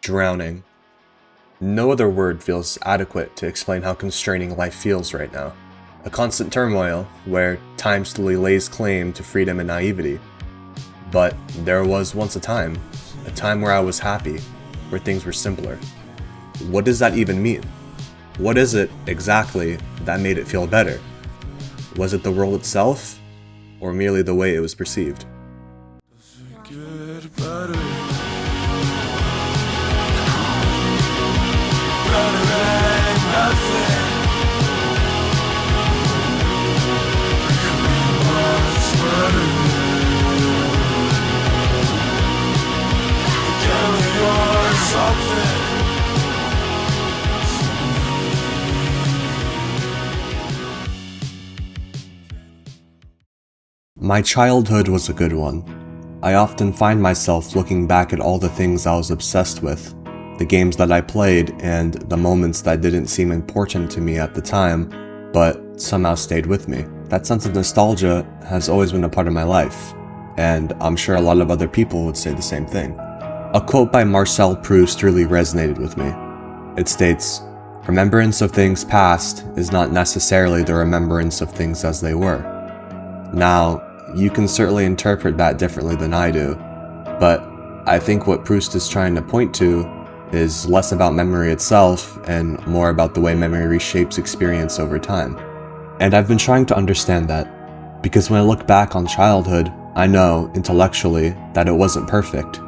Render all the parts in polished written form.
Drowning. No other word feels adequate to explain how constraining life feels right now. A constant turmoil, where time slowly lays claim to freedom and naivety. But there was once a time where I was happy, where things were simpler. What does that even mean? What is it, exactly, that made it feel better? Was it the world itself, or merely the way it was perceived? My childhood was a good one. I often find myself looking back at all the things I was obsessed with, the games that I played, and the moments that didn't seem important to me at the time, but somehow stayed with me. That sense of nostalgia has always been a part of my life, and I'm sure a lot of other people would say the same thing. A quote by Marcel Proust really resonated with me. It states, "Remembrance of things past is not necessarily the remembrance of things as they were." Now, you can certainly interpret that differently than I do, but I think what Proust is trying to point to is less about memory itself and more about the way memory reshapes experience over time. And I've been trying to understand that, because when I look back on childhood, I know, intellectually, that it wasn't perfect.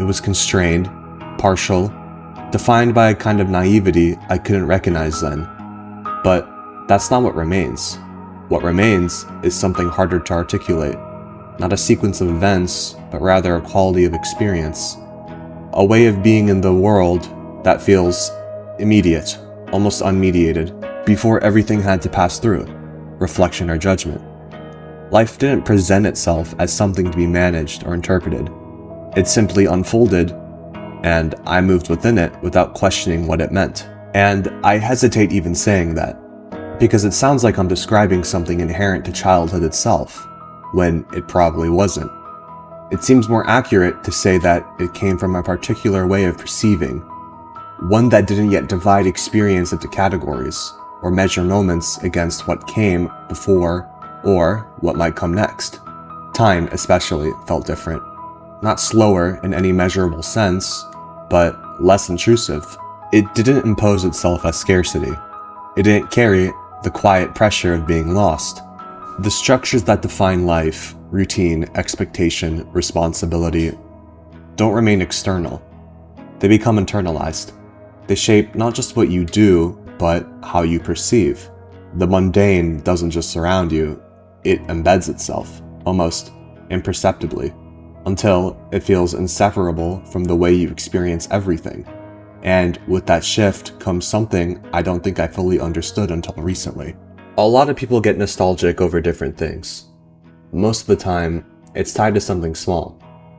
It was constrained, partial, defined by a kind of naivety I couldn't recognize then. But that's not what remains. What remains is something harder to articulate. Not a sequence of events, but rather a quality of experience. A way of being in the world that feels immediate, almost unmediated, before everything had to pass through, reflection or judgment. Life didn't present itself as something to be managed or interpreted. It simply unfolded, and I moved within it without questioning what it meant. And I hesitate even saying that, because it sounds like I'm describing something inherent to childhood itself, when it probably wasn't. It seems more accurate to say that it came from a particular way of perceiving, one that didn't yet divide experience into categories, or measure moments against what came before, or what might come next. Time, especially, felt different. Not slower in any measurable sense, but less intrusive. It didn't impose itself as scarcity. It didn't carry the quiet pressure of being lost. The structures that define life, routine, expectation, responsibility, don't remain external. They become internalized. They shape not just what you do, but how you perceive. The mundane doesn't just surround you, it embeds itself, almost imperceptibly, until it feels inseparable from the way you experience everything. And with that shift comes something I don't think I fully understood until recently. A lot of people get nostalgic over different things. Most of the time, it's tied to something small.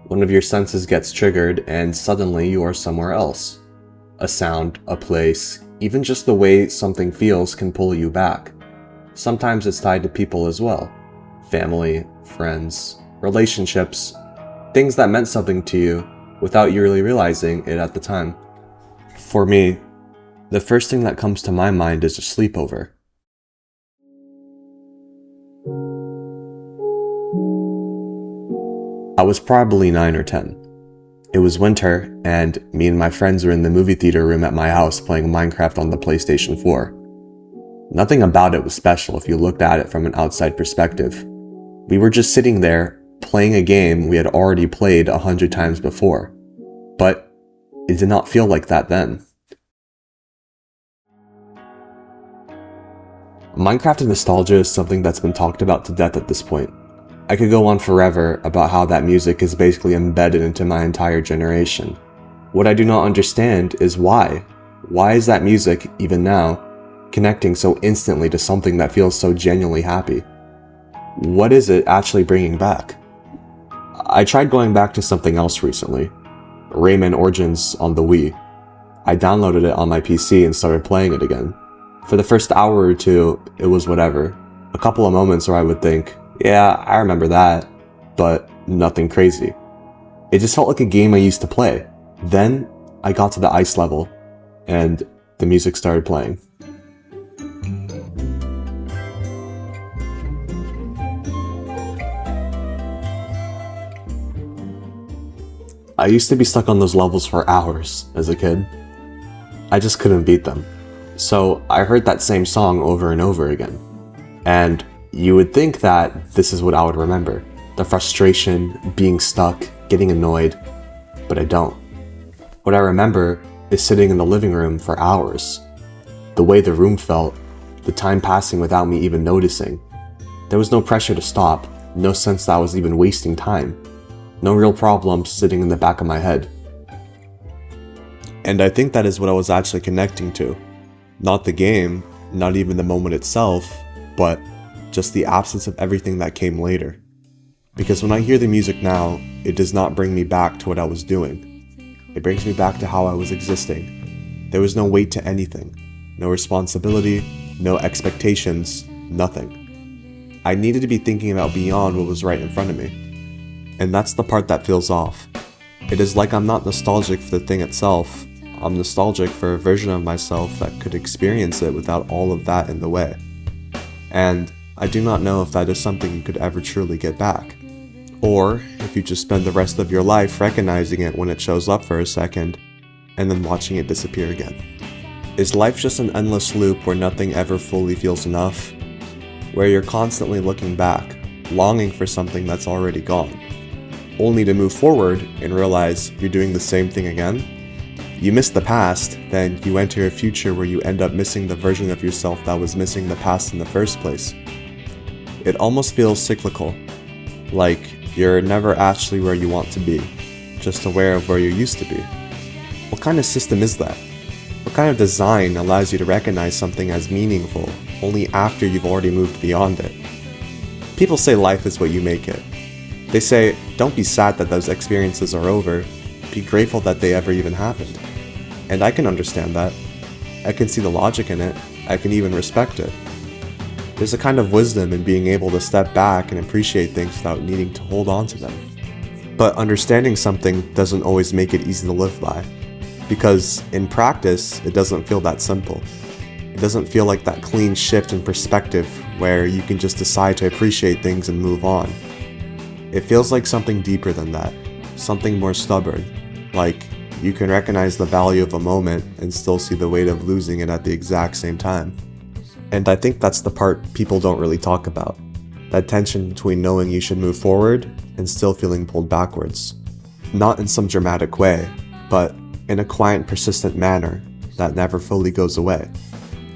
One of your senses gets triggered and suddenly you are somewhere else. A sound, a place, even just the way something feels can pull you back. Sometimes it's tied to people as well. Family, friends, relationships, things that meant something to you without you really realizing it at the time. For me, the first thing that comes to my mind is a sleepover. I was probably 9 or 10. It was winter, and me and my friends were in the movie theater room at my house playing Minecraft on the PlayStation 4. Nothing about it was special if you looked at it from an outside perspective. We were just sitting there, playing a game we had already played 100 times before. But it did not feel like that then. Minecraft and nostalgia is something that's been talked about to death at this point. I could go on forever about how that music is basically embedded into my entire generation. What I do not understand is why. Why is that music, even now, connecting so instantly to something that feels so genuinely happy? What is it actually bringing back? I tried going back to something else recently. Rayman Origins on the Wii. I downloaded it on my PC and started playing it again. For the first hour or two, it was whatever. A couple of moments where I would think, yeah, I remember that, but nothing crazy. It just felt like a game I used to play. Then, I got to the ice level, and the music started playing. I used to be stuck on those levels for hours as a kid. I just couldn't beat them. So I heard that same song over and over again. And you would think that this is what I would remember. The frustration, being stuck, getting annoyed, but I don't. What I remember is sitting in the living room for hours. The way the room felt, the time passing without me even noticing. There was no pressure to stop, no sense that I was even wasting time. No real problems sitting in the back of my head. And I think that is what I was actually connecting to. Not the game, not even the moment itself, but just the absence of everything that came later. Because when I hear the music now, it does not bring me back to what I was doing. It brings me back to how I was existing. There was no weight to anything. No responsibility, no expectations, nothing. I needed to be thinking about beyond what was right in front of me. And that's the part that feels off. It is like I'm not nostalgic for the thing itself. I'm nostalgic for a version of myself that could experience it without all of that in the way. And I do not know if that is something you could ever truly get back. Or if you just spend the rest of your life recognizing it when it shows up for a second, and then watching it disappear again. Is life just an endless loop where nothing ever fully feels enough? Where you're constantly looking back, longing for something that's already gone, only to move forward and realize you're doing the same thing again? You miss the past, then you enter a future where you end up missing the version of yourself that was missing the past in the first place. It almost feels cyclical, like you're never actually where you want to be, just aware of where you used to be. What kind of system is that? What kind of design allows you to recognize something as meaningful only after you've already moved beyond it? People say life is what you make it. They say, don't be sad that those experiences are over, be grateful that they ever even happened. And I can understand that. I can see the logic in it, I can even respect it. There's a kind of wisdom in being able to step back and appreciate things without needing to hold on to them. But understanding something doesn't always make it easy to live by. Because in practice, it doesn't feel that simple. It doesn't feel like that clean shift in perspective where you can just decide to appreciate things and move on. It feels like something deeper than that, something more stubborn, like you can recognize the value of a moment and still see the weight of losing it at the exact same time. And I think that's the part people don't really talk about, that tension between knowing you should move forward and still feeling pulled backwards. Not in some dramatic way, but in a quiet, persistent manner that never fully goes away.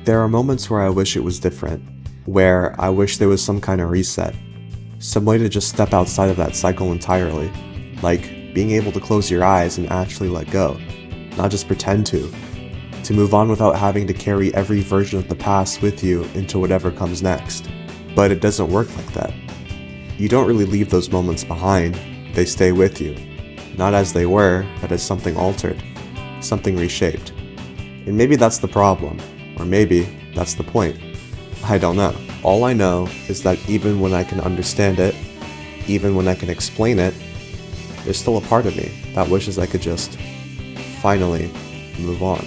There are moments where I wish it was different, where I wish there was some kind of reset. Some way to just step outside of that cycle entirely, like being able to close your eyes and actually let go, not just pretend to move on without having to carry every version of the past with you into whatever comes next. But it doesn't work like that. You don't really leave those moments behind, they stay with you, not as they were, but as something altered, something reshaped. And maybe that's the problem, or maybe that's the point. I don't know. All I know is that even when I can understand it, even when I can explain it, there's still a part of me that wishes I could just finally move on.